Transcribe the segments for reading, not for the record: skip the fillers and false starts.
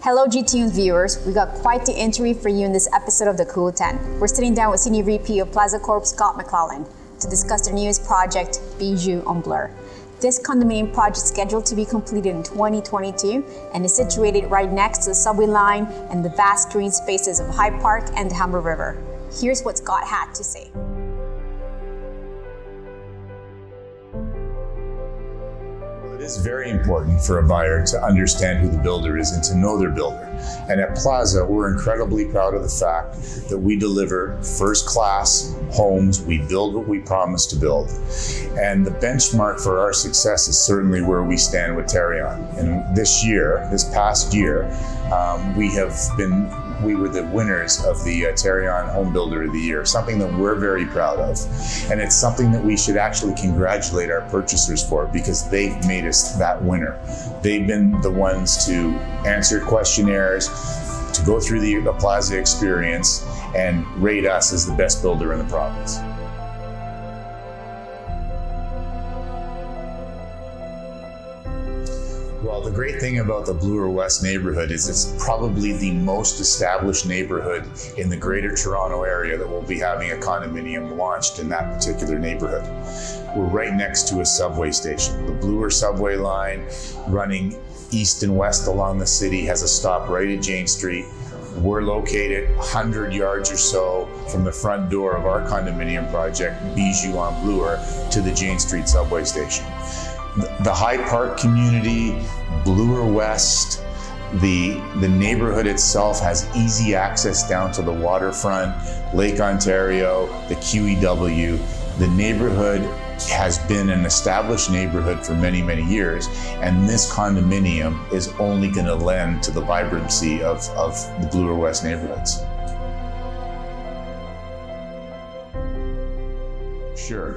Hello GTune viewers, we got quite the interview for you in this episode of The Cool 10. We're sitting down with Senior VP of Plazacorp, Scott McLellan, to discuss their newest project, Bijou on Bloor. This condominium project is scheduled to be completed in 2022 and is situated right next to the subway line and the vast green spaces of Hyde Park and the Humber River. Here's what Scott had to say. It is very important for a buyer to understand who the builder is and to know their builder. And at Plaza, we're incredibly proud of the fact that we deliver first-class homes. We build what we promise to build. And the benchmark for our success is certainly where we stand with Terrion. And this past year, we were the winners of the Terrion Home Builder of the Year, something that we're very proud of. And it's something that we should actually congratulate our purchasers for, because they've made us that winner. They've been the ones to answer questionnaires, to go through the Plaza experience, and rate us as the best builder in the province. Well, the great thing about the Bloor West neighborhood is it's probably the most established neighborhood in the Greater Toronto area that will be having a condominium launched in that particular neighborhood. We're right next to a subway station. The Bloor subway line, running east and west along the city, has a stop right at Jane Street. We're located 100 yards or so from the front door of our condominium project, Bijou on Bloor, to the Jane Street subway station. The Hyde Park community, Bloor West, the neighborhood itself has easy access down to the waterfront, Lake Ontario, the QEW. The neighborhood has been an established neighborhood for many, many years, and this condominium is only going to lend to the vibrancy of the Bloor West neighborhoods. Sure.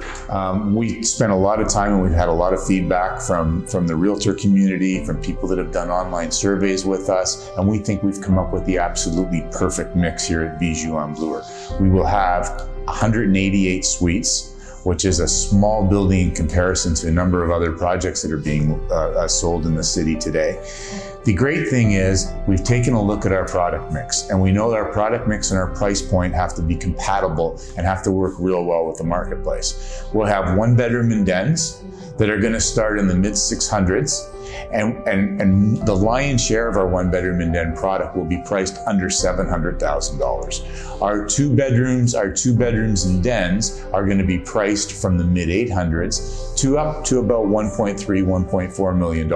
We spent a lot of time and we've had a lot of feedback from the realtor community, from people that have done online surveys with us, and we think we've come up with the absolutely perfect mix here at Bijou on Bloor. We will have 188 suites, which is a small building in comparison to a number of other projects that are being sold in the city today. The great thing is we've taken a look at our product mix, and we know that our product mix and our price point have to be compatible and have to work real well with the marketplace. We'll have one bedroom and dens that are going to start in the mid 600s. And the lion's share of our one bedroom and den product will be priced under $700,000. Our two bedrooms and dens are going to be priced from the mid 800s to up to about $1.3, $1.4 million.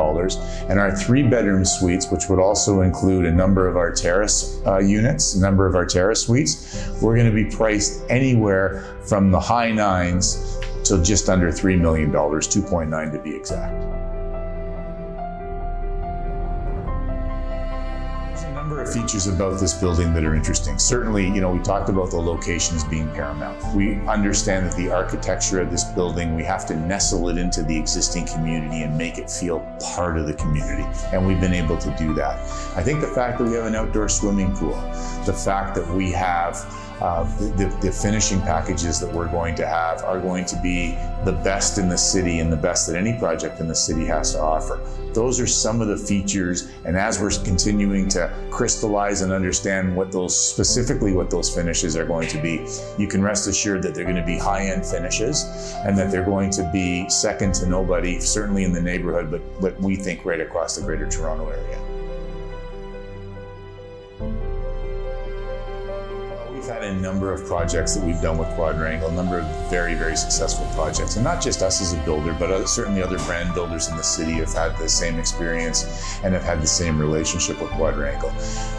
And our 3-bedroom suites, which would also include a number of our terrace units, a number of our terrace suites, we're going to be priced anywhere from the high 9s to just under $3 million, 2.9 to be exact. Of features about this building that are interesting. Certainly, we talked about the location as being paramount. We understand that the architecture of this building, we have to nestle it into the existing community and make it feel part of the community. And we've been able to do that. I think the fact that we have an outdoor swimming pool, the fact that we have the finishing packages that we're going to have are going to be the best in the city and the best that any project in the city has to offer. Those are some of the features, and as we're continuing to crystallize and understand what those finishes are going to be, you can rest assured that they're going to be high-end finishes and that they're going to be second to nobody, certainly in the neighborhood, but we think right across the Greater Toronto area. We've had a number of projects that we've done with Quadrangle, a number of very, very successful projects. And not just us as a builder, but certainly other brand builders in the city have had the same experience and have had the same relationship with Quadrangle.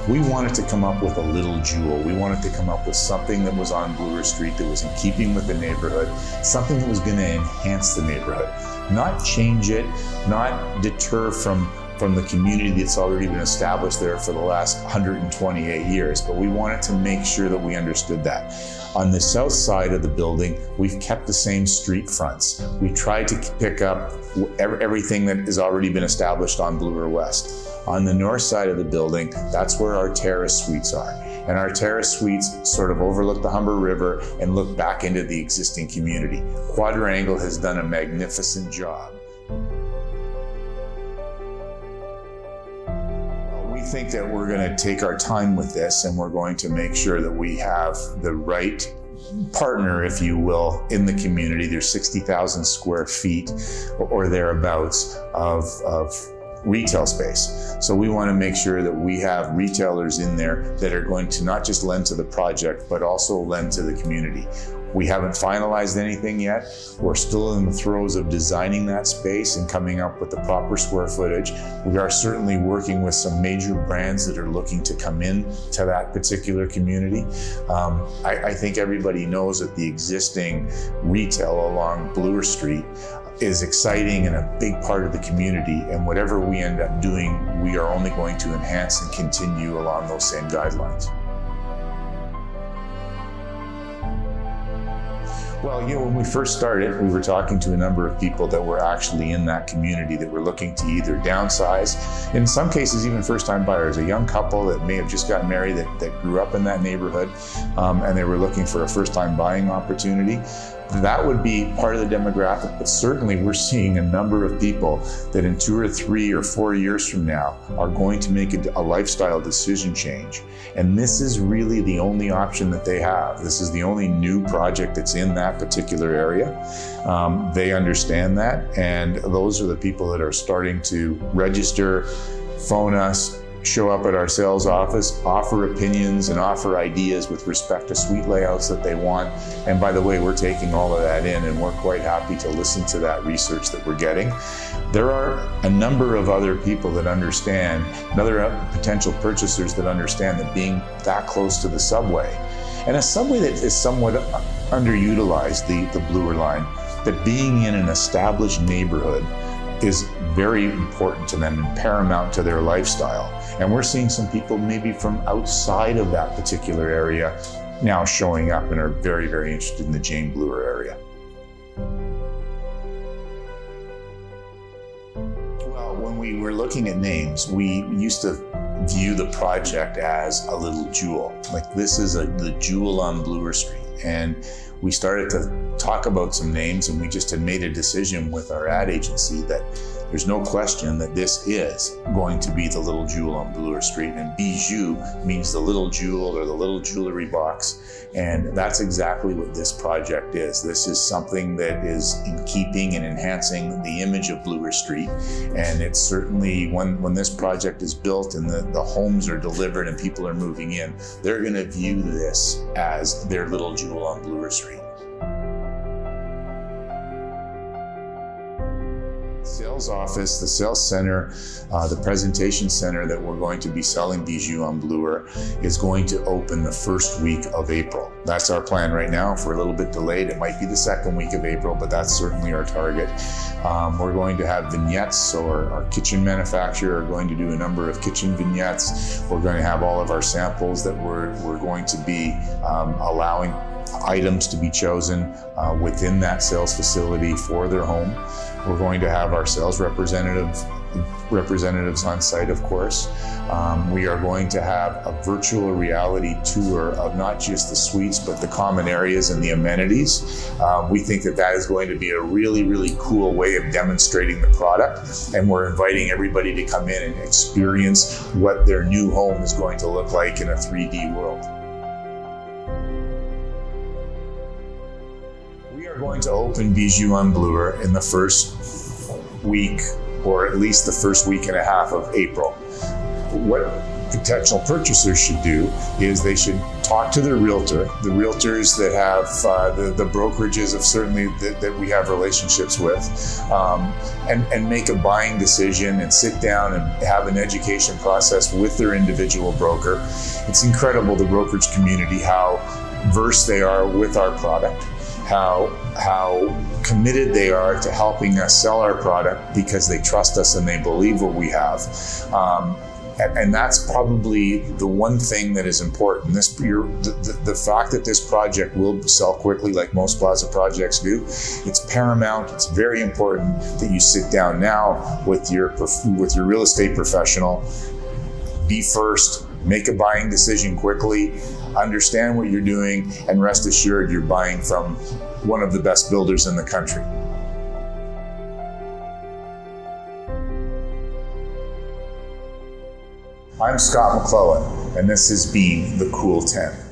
We wanted to come up with a little jewel. We wanted to come up with something that was on Bloor Street that was in keeping with the neighborhood, something that was going to enhance the neighborhood, not change it, not deter from the community that's already been established there for the last 128 years, but we wanted to make sure that we understood that. On the south side of the building, we've kept the same street fronts. We tried to pick up everything that has already been established on Bloor West. On the north side of the building, that's where our terrace suites are. And our terrace suites sort of overlook the Humber River and look back into the existing community. Quadrangle has done a magnificent job. We think that we're going to take our time with this, and we're going to make sure that we have the right partner, if you will, in the community. There's 60,000 square feet or thereabouts of retail space. So we want to make sure that we have retailers in there that are going to not just lend to the project, but also lend to the community. We haven't finalized anything yet. We're still in the throes of designing that space and coming up with the proper square footage. We are certainly working with some major brands that are looking to come in to that particular community. I think everybody knows that the existing retail along Bloor Street is exciting and a big part of the community, and whatever we end up doing, we are only going to enhance and continue along those same guidelines. Well, when we first started, we were talking to a number of people that were actually in that community that were looking to either downsize, in some cases even first-time buyers, a young couple that may have just got married that grew up in that neighborhood, and they were looking for a first-time buying opportunity. That would be part of the demographic, but certainly we're seeing a number of people that in 2 or 3 or 4 years from now are going to make a lifestyle decision change. And this is really the only option that they have. This is the only new project that's in that particular area. They understand that, and those are the people that are starting to register, phone us, show up at our sales office, offer opinions and offer ideas with respect to suite layouts that they want. And by the way, we're taking all of that in, and we're quite happy to listen to that research that we're getting. There are a number of other people that understand, other potential purchasers that understand that being that close to the subway, and a subway that is somewhat underutilized, the Bloor line, that being in an established neighborhood is very important to them and paramount to their lifestyle. And we're seeing some people maybe from outside of that particular area now showing up and are very, very interested in the Jane Bloor area. Well, when we were looking at names, we used to view the project as a little jewel. Like, this is the jewel on Bloor Street. And we started to talk about some names, and we just had made a decision with our ad agency that there's no question that this is going to be the little jewel on Bloor Street. And Bijou means the little jewel or the little jewelry box. And that's exactly what this project is. This is something that is in keeping and enhancing the image of Bloor Street. And it's certainly, when this project is built and the homes are delivered and people are moving in, they're going to view this as their little jewel on Bloor Street. Sales office, the sales center, the presentation center that we're going to be selling Bijou on Bloor is going to open the first week of April. That's our plan right now. If we're a little bit delayed, it might be the second week of April, but that's certainly our target. We're going to have vignettes, so our kitchen manufacturer are going to do a number of kitchen vignettes. We're going to have all of our samples that we're going to be allowing items to be chosen within that sales facility for their home. We're going to have our sales representatives on site, of course. We are going to have a virtual reality tour of not just the suites, but the common areas and the amenities. We think that is going to be a really, really cool way of demonstrating the product. And we're inviting everybody to come in and experience what their new home is going to look like in a 3D world. Going to open Bijou on Bloor in the first week, or at least the first week and a half of April. What potential purchasers should do is they should talk to their realtor, the realtors that have the brokerages of certainly that we have relationships with, and make a buying decision and sit down and have an education process with their individual broker. It's incredible, the brokerage community, how versed they are with our product, how committed they are to helping us sell our product because they trust us and they believe what we have. And that's probably the one thing that is important. The fact that this project will sell quickly like most Plaza projects do, it's paramount. It's very important that you sit down now with your real estate professional, be first, make a buying decision quickly, understand what you're doing, and rest assured you're buying from one of the best builders in the country. I'm Scott McLellan, and this has been The Cool 10.